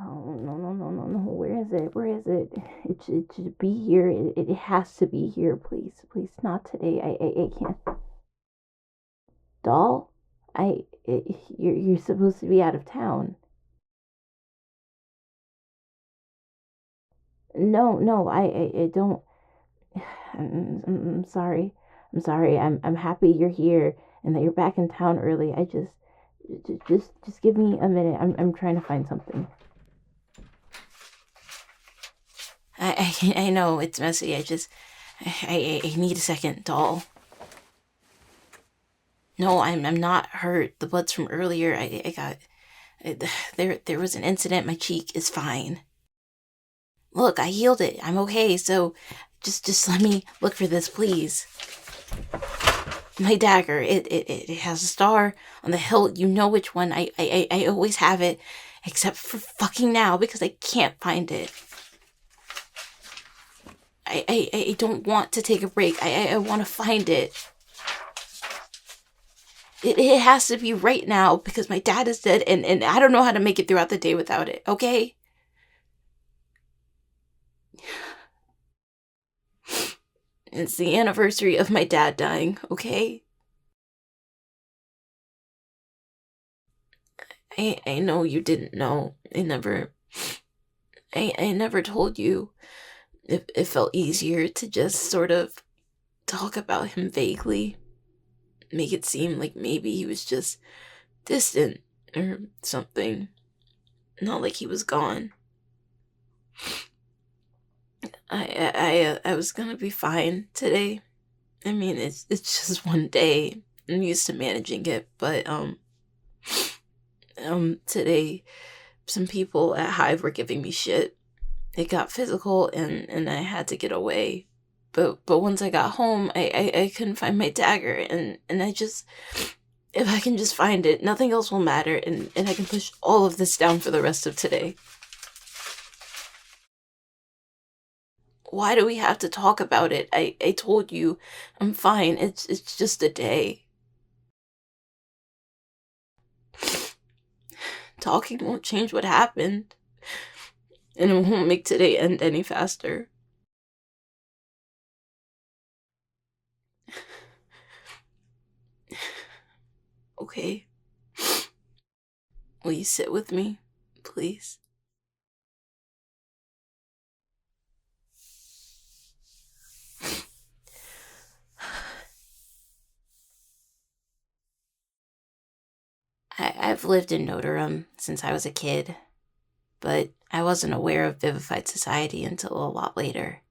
Oh, no. Where is it? Where is it? It should be here. It has to be here. Please, not today. I can't. Doll? You're supposed to be out of town. No, I don't. I'm sorry. I'm happy you're here and that you're back in town early. Just give me a minute. I'm trying to find something. I know it's messy. I need a second, doll. No, I'm not hurt. The blood's from earlier. I got there was an incident. My cheek is fine. Look, I healed it. I'm okay. So just let me look for this, please. My dagger. It has a star on the hilt. You know which one. I always have it, except for fucking now because I can't find it. I don't want to take a break. I want to find it. It has to be right now because my dad is dead and I don't know how to make it throughout the day without it, okay? It's the anniversary of my dad dying, okay? I know you didn't know. I never told you. It felt easier to just sort of talk about him vaguely. Make it seem like maybe he was just distant or something. Not like he was gone. I was gonna be fine today. I mean, it's just one day. I'm used to managing it, but today some people at Hive were giving me shit. It got physical and I had to get away. But once I got home, I couldn't find my dagger and I just, if I can just find it, nothing else will matter and I can push all of this down for the rest of today. Why do we have to talk about it? I told you I'm fine. It's just a day. Talking won't change what happened. And it won't make today end any faster. Okay. Will you sit with me, please? I've lived in Notarum since I was a kid, but I wasn't aware of Vivified Society until a lot later.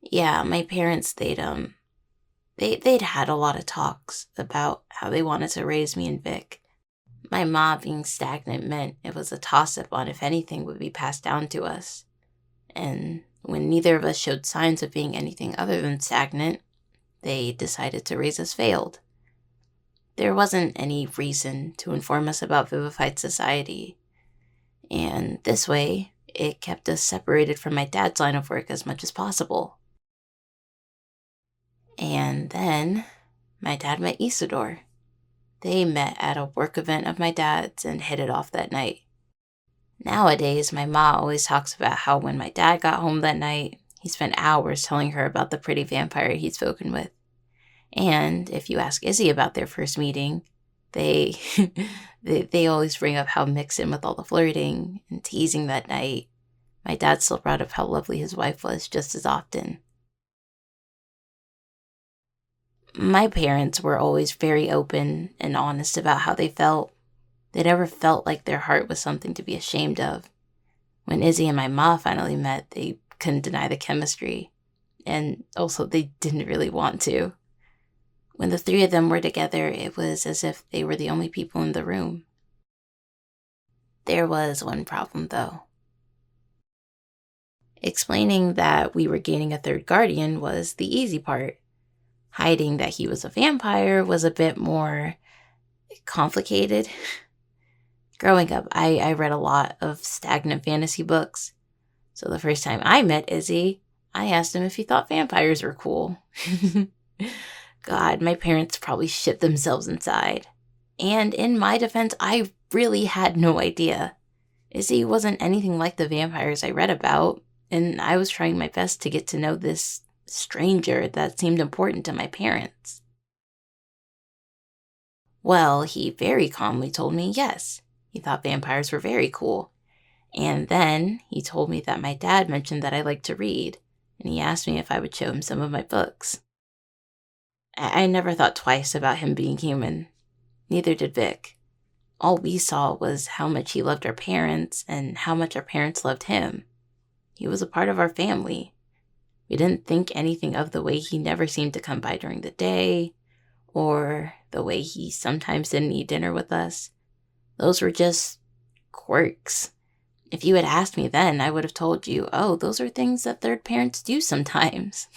Yeah, my parents, they'd had a lot of talks about how they wanted to raise me and Vic. My mom being stagnant meant it was a toss-up on if anything would be passed down to us. And when neither of us showed signs of being anything other than stagnant, they decided to raise us failed. There wasn't any reason to inform us about Vivified Society, and this way, it kept us separated from my dad's line of work as much as possible. And then, my dad met Isidore. They met at a work event of my dad's and hit it off that night. Nowadays, my ma always talks about how when my dad got home that night, he spent hours telling her about the pretty vampire he'd spoken with. And if you ask Izzy about their first meeting, they they always bring up how mixed in with all the flirting and teasing that night. My dad still brought up how lovely his wife was just as often. My parents were always very open and honest about how they felt. They never felt like their heart was something to be ashamed of. When Izzy and my ma finally met, they couldn't deny the chemistry. And also, they didn't really want to. When the three of them were together, it was as if they were the only people in the room. There was one problem, though. Explaining that we were gaining a third guardian was the easy part. hiding that he was a vampire was a bit more complicated. Growing up, I read a lot of stagnant fantasy books. So the first time I met Izzy, I asked him if he thought vampires were cool. God, my parents probably shit themselves inside. And in my defense, I really had no idea. Izzy wasn't anything like the vampires I read about, and I was trying my best to get to know this stranger that seemed important to my parents. Well, he very calmly told me yes, he thought vampires were very cool. And then he told me that my dad mentioned that I liked to read, and he asked me if I would show him some of my books. I never thought twice about him being human. Neither did Vic. All we saw was how much he loved our parents and how much our parents loved him. He was a part of our family. We didn't think anything of the way he never seemed to come by during the day, or the way he sometimes didn't eat dinner with us. Those were just quirks. If you had asked me then, I would have told you, oh, those are things that third parents do sometimes.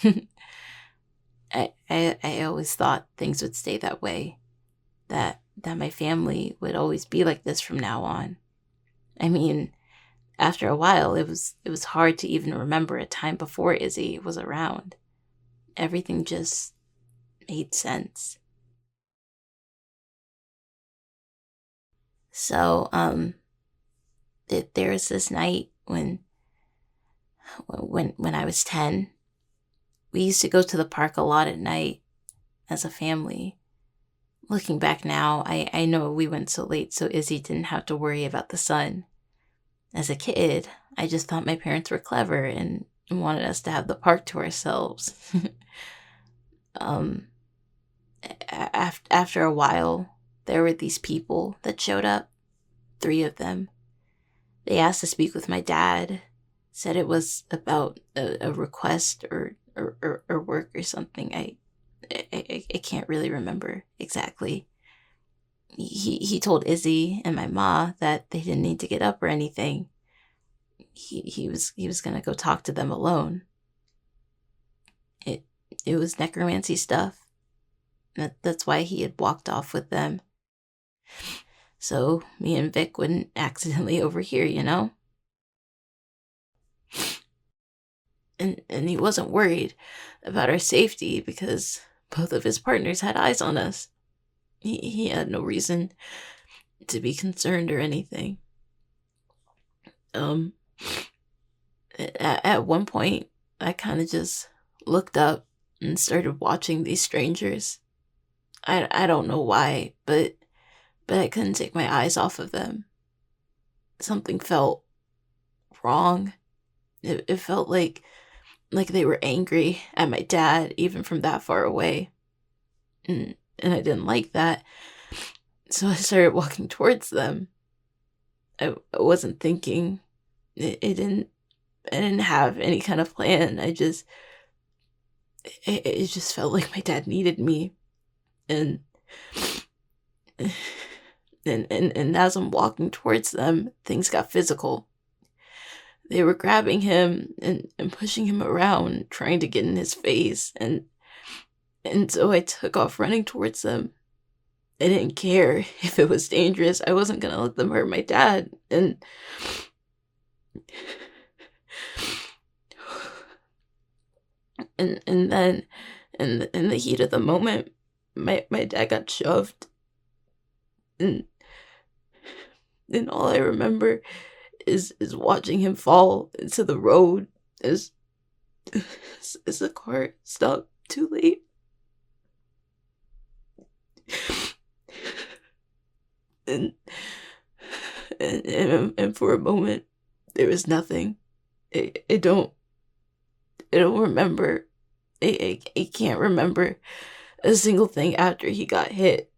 I always thought things would stay that way. That my family would always be like this from now on. I mean, after a while, it was hard to even remember a time before Izzy was around. Everything just made sense. So, there was this night when I was 10. We used to go to the park a lot at night as a family. Looking back now, I know we went so late so Izzy didn't have to worry about the sun. As a kid, I just thought my parents were clever and wanted us to have the park to ourselves. After a while, there were these people that showed up, 3 of them. They asked to speak with my dad, said it was about a request or work or something. I can't really remember exactly. He told Izzy and my ma that they didn't need to get up or anything. He was gonna go talk to them alone. It was necromancy stuff. That's why he had walked off with them. So me and Vic wouldn't accidentally overhear, you know? And he wasn't worried about our safety because both of his partners had eyes on us. He had no reason to be concerned or anything. At one point, I kind of just looked up and started watching these strangers. I don't know why, but I couldn't take my eyes off of them. Something felt wrong. It felt like they were angry at my dad, even from that far away. And I didn't like that. So I started walking towards them. I wasn't thinking. I didn't have any kind of plan. It just felt like my dad needed me. And as I'm walking towards them, things got physical. They were grabbing him and pushing him around, trying to get in his face, and so I took off running towards them. I didn't care if it was dangerous. I wasn't gonna let them hurt my dad. And then in the heat of the moment, my dad got shoved. And all I remember is watching him fall into the road as the car stopped too late. And for a moment, there was nothing. I don't remember. I can't remember a single thing after he got hit.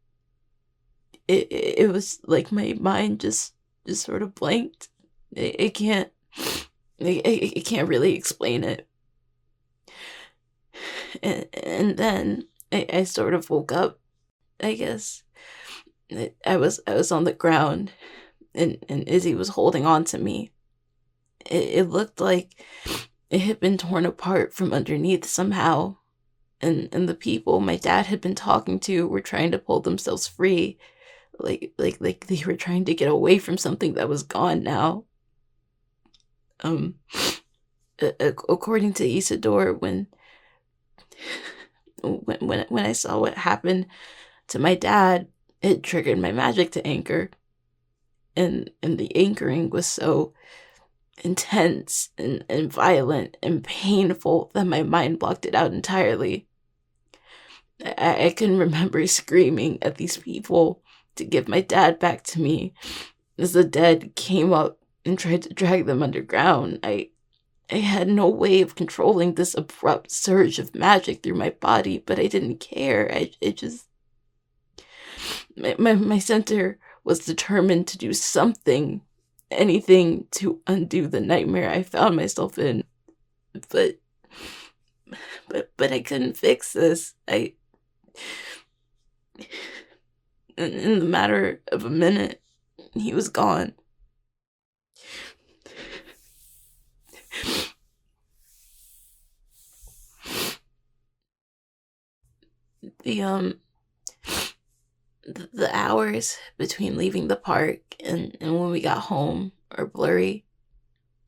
It was like my mind just sort of blanked. I can't really explain it. And then I sort of woke up, I guess. I was on the ground, and Izzy was holding on to me. It looked like it had been torn apart from underneath somehow. and the people my dad had been talking to were trying to pull themselves free, like they were trying to get away from something that was gone now. According to Isidore, when I saw what happened to my dad, it triggered my magic to anchor, and the anchoring was so intense and violent and painful that my mind blocked it out entirely. I can remember screaming at these people to give my dad back to me as the dead came up and tried to drag them underground. I had no way of controlling this abrupt surge of magic through my body, but I didn't care. My center was determined to do something, anything to undo the nightmare I found myself in. But I couldn't fix this. In the matter of a minute, he was gone. The hours between leaving the park and when we got home are blurry.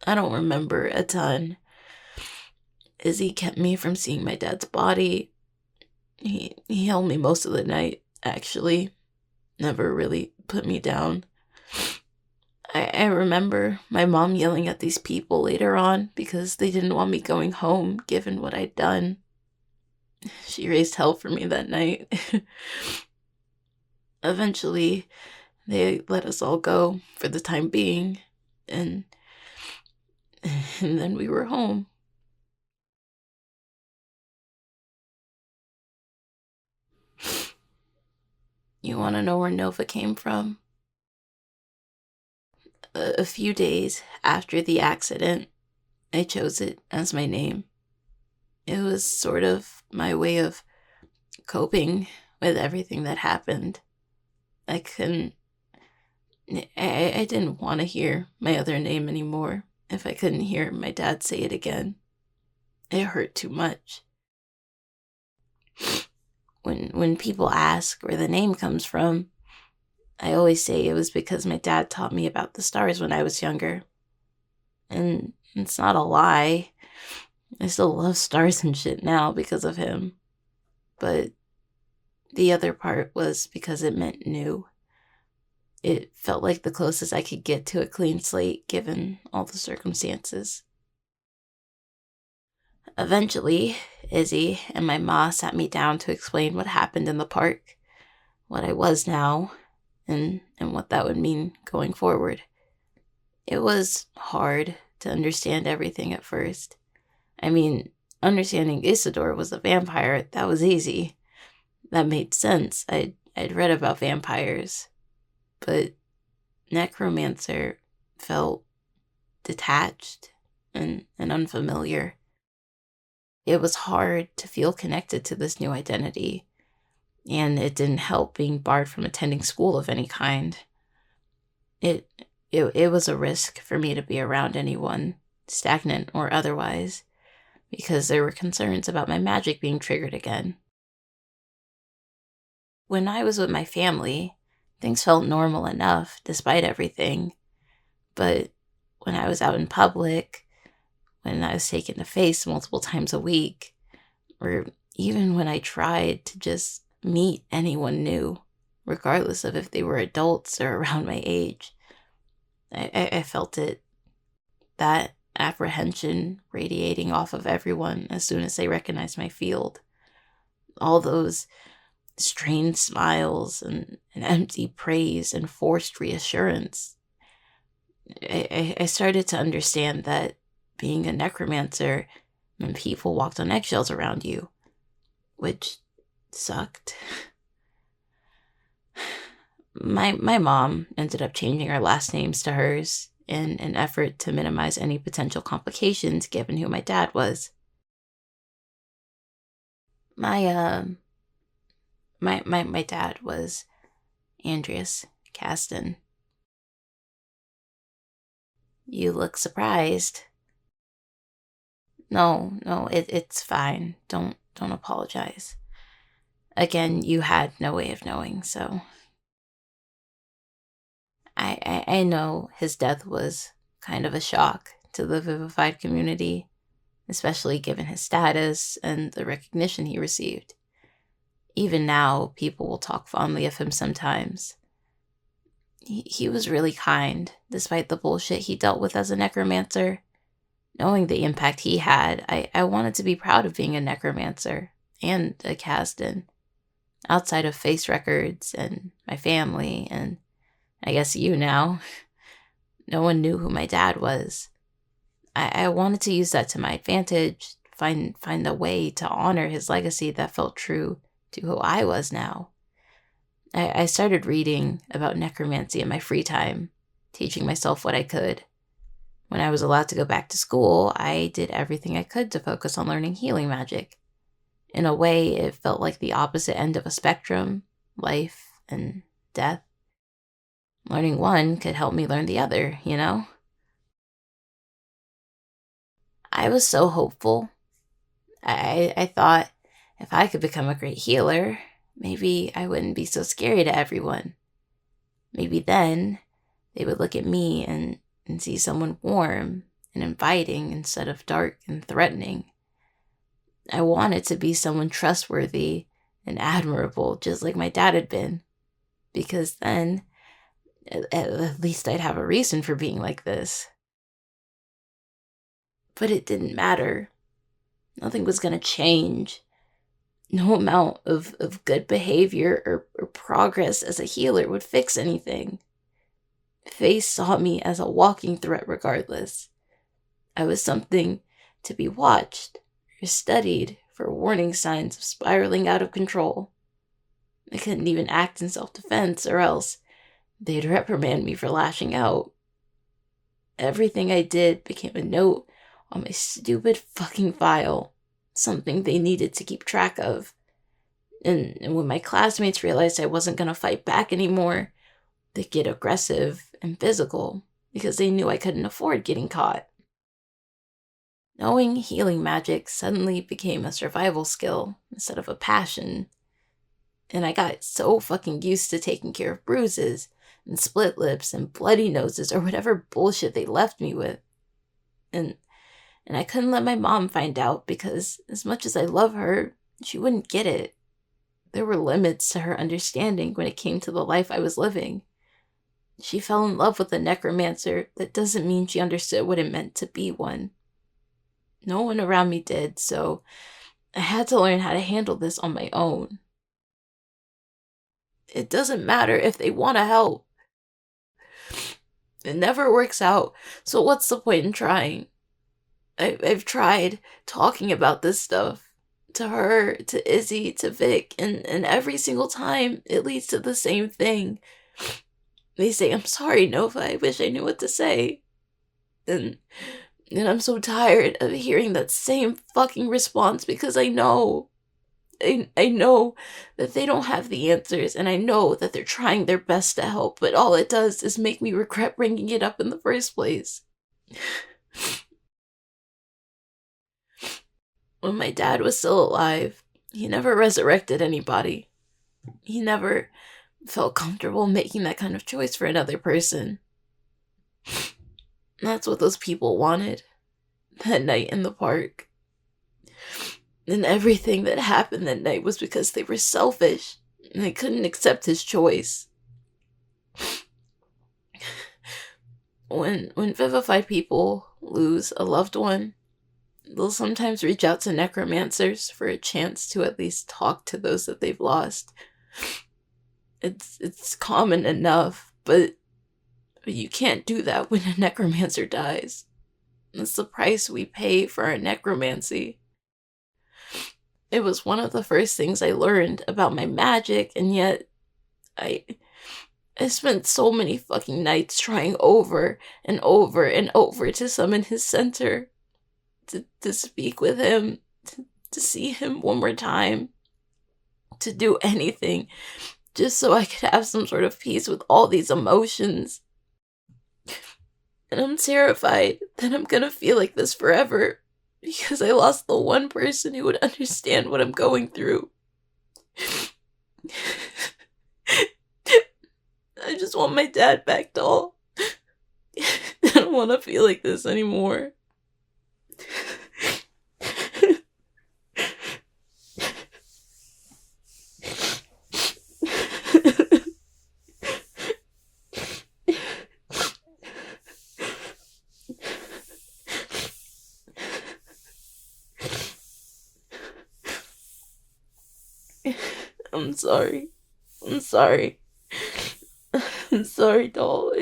I don't remember a ton. Izzy kept me from seeing my dad's body. He held me most of the night, actually. Never really put me down. I remember my mom yelling at these people later on because they didn't want me going home, given what I'd done. She raised hell for me that night. Eventually, they let us all go for the time being, and then we were home. You want to know where Nova came from? A few days after the accident, I chose it as my name. It was sort of my way of coping with everything that happened. I didn't want to hear my other name anymore if I couldn't hear my dad say it again. It hurt too much. When people ask where the name comes from, I always say it was because my dad taught me about the stars when I was younger. And it's not a lie. I still love stars and shit now because of him. But the other part was because it meant new. It felt like the closest I could get to a clean slate given all the circumstances. Eventually, Izzy and my ma sat me down to explain what happened in the park, what I was now, and what that would mean going forward. It was hard to understand everything at first. I mean, understanding Isidore was a vampire, that was easy. That made sense. I'd read about vampires. But Necromancer felt detached and unfamiliar. It was hard to feel connected to this new identity, and it didn't help being barred from attending school of any kind. It was a risk for me to be around anyone, stagnant or otherwise, because there were concerns about my magic being triggered again. When I was with my family, things felt normal enough despite everything, but when I was out in public, when I was taken to face multiple times a week, or even when I tried to just meet anyone new, regardless of if they were adults or around my age, I felt it. That apprehension radiating off of everyone as soon as they recognized my field. All those strained smiles and empty praise and forced reassurance. I started to understand that being a necromancer meant people walked on eggshells around you, which sucked. My mom ended up changing our last names to hers in an effort to minimize any potential complications given who my dad was. My dad was Andreas Kasten. You look surprised. No, it's fine. Don't don't apologize. Again, you had no way of knowing, so I know his death was kind of a shock to the Vivified community, especially given his status and the recognition he received. Even now, people will talk fondly of him sometimes. He was really kind, despite the bullshit he dealt with as a necromancer. Knowing the impact he had, I wanted to be proud of being a necromancer and a Kasdan. Outside of face records and my family, and I guess you now, no one knew who my dad was. I wanted to use that to my advantage, find a way to honor his legacy that felt true to who I was now. I started reading about necromancy in my free time, teaching myself what I could. When I was allowed to go back to school, I did everything I could to focus on learning healing magic. In a way, it felt like the opposite end of a spectrum, life and death. Learning one could help me learn the other, you know? I was so hopeful. I thought if I could become a great healer, maybe I wouldn't be so scary to everyone. Maybe then they would look at me and see someone warm and inviting instead of dark and threatening. I wanted to be someone trustworthy and admirable, just like my dad had been. Because then, at least I'd have a reason for being like this. But it didn't matter. Nothing was going to change. No amount of good behavior or progress as a healer would fix anything. Faith saw me as a walking threat regardless. I was something to be watched or studied for warning signs of spiraling out of control. I couldn't even act in self-defense, or else they'd reprimand me for lashing out. Everything I did became a note on my stupid fucking file, something they needed to keep track of. And when my classmates realized I wasn't going to fight back anymore, they'd get aggressive and physical because they knew I couldn't afford getting caught. Knowing healing magic suddenly became a survival skill instead of a passion. And I got so fucking used to taking care of bruises and split lips and bloody noses or whatever bullshit they left me with. And I couldn't let my mom find out because as much as I love her, she wouldn't get it. There were limits to her understanding when it came to the life I was living. She fell in love with a necromancer. That doesn't mean she understood what it meant to be one. No one around me did, so I had to learn how to handle this on my own. It doesn't matter if they want to help. It never works out, so what's the point in trying? I've tried talking about this stuff to her, to Izzy, to Vic, and every single time it leads to the same thing. They say, "I'm sorry, Nova, I wish I knew what to say." And I'm so tired of hearing that same fucking response because I know. I know that they don't have the answers, and I know that they're trying their best to help, but all it does is make me regret bringing it up in the first place. When my dad was still alive, he never resurrected anybody. He never felt comfortable making that kind of choice for another person. That's what those people wanted that night in the park. And everything that happened that night was because they were selfish and they couldn't accept his choice. When vivified people lose a loved one, they'll sometimes reach out to necromancers for a chance to at least talk to those that they've lost. It's common enough, but you can't do that when a necromancer dies. It's the price we pay for our necromancy. It was one of the first things I learned about my magic, and yet I spent so many fucking nights trying over and over and over to summon his center, to speak with him, to see him one more time, to do anything, just so I could have some sort of peace with all these emotions. And I'm terrified that I'm gonna feel like this forever, because I lost the one person who would understand what I'm going through. I just want my dad back, doll. I don't want to feel like this anymore. I'm sorry. I'm sorry. I'm sorry, doll.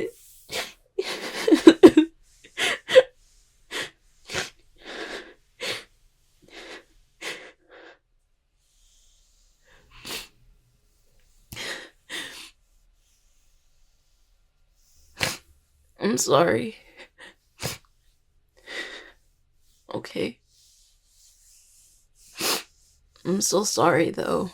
I'm sorry. Okay. I'm so sorry, though.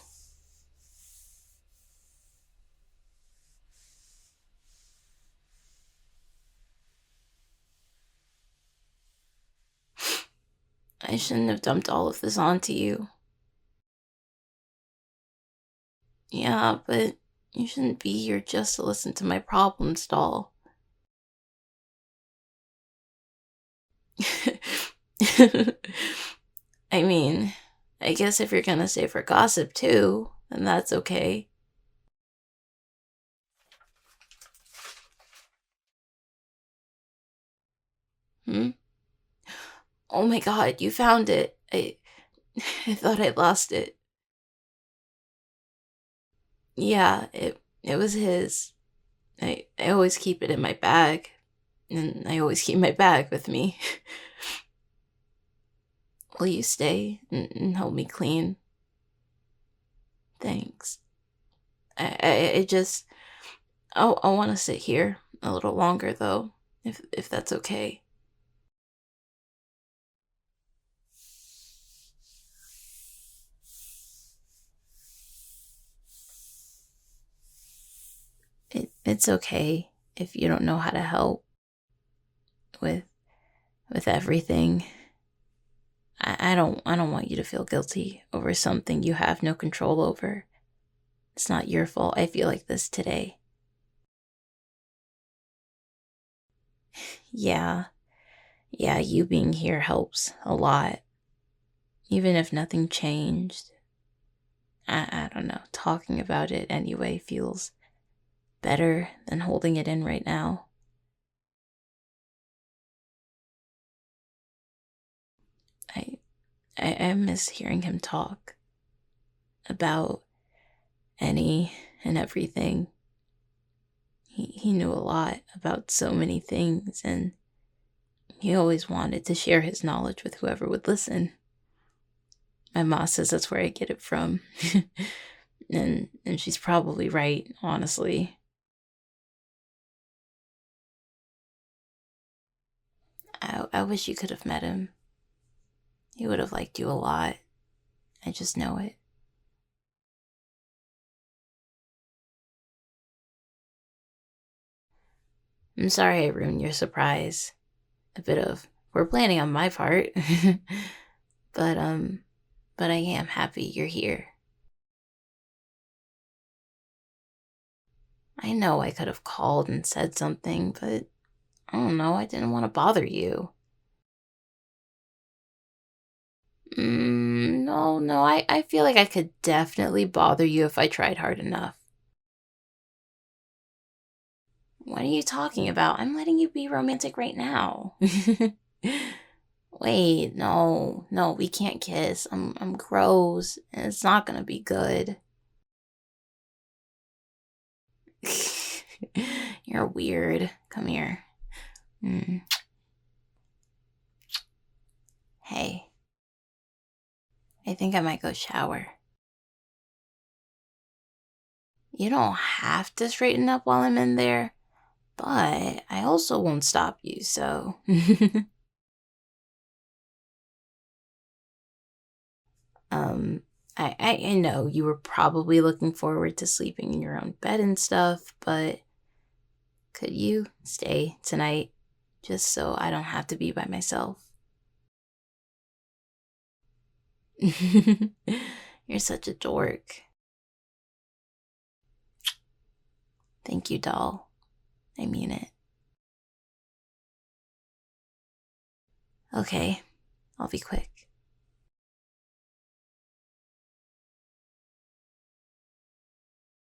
I shouldn't have dumped all of this onto you. Yeah, but you shouldn't be here just to listen to my problems, doll. I mean, I guess if you're gonna stay for gossip too, then that's okay. Hmm? Oh my god, you found it. I thought I'd lost it. Yeah, it was his. I always keep it in my bag. And I always keep my bag with me. Will you stay and help me clean? Thanks. I just I want to sit here a little longer though, if that's okay. It's okay if you don't know how to help with with everything. I don't want you to feel guilty over something you have no control over. It's not your fault I feel like this today. Yeah, yeah, you being here helps a lot. Even if nothing changed. I don't know. Talking about it anyway feels better than holding it in right now. I I miss hearing him talk about any and everything. He knew a lot about so many things, and he always wanted to share his knowledge with whoever would listen. My mom says that's where I get it from. And she's probably right, honestly. I wish you could have met him. He would have liked you a lot. I just know it. I'm sorry I ruined your surprise. A bit of we're planning on my part. but but I am happy you're here. I know I could have called and said something, but I don't know, I didn't want to bother you. No, I feel like I could definitely bother you if I tried hard enough. What are you talking about? I'm letting you be romantic right now. Wait, no, we can't kiss. I'm gross, and it's not gonna be good. You're weird. Come here. Mm. Hey, I think I might go shower. You don't have to straighten up while I'm in there, but I also won't stop you, so. um, I know you were probably looking forward to sleeping in your own bed and stuff, but could you stay tonight just so I don't have to be by myself? You're such a dork. Thank you, doll. I mean it. Okay, I'll be quick.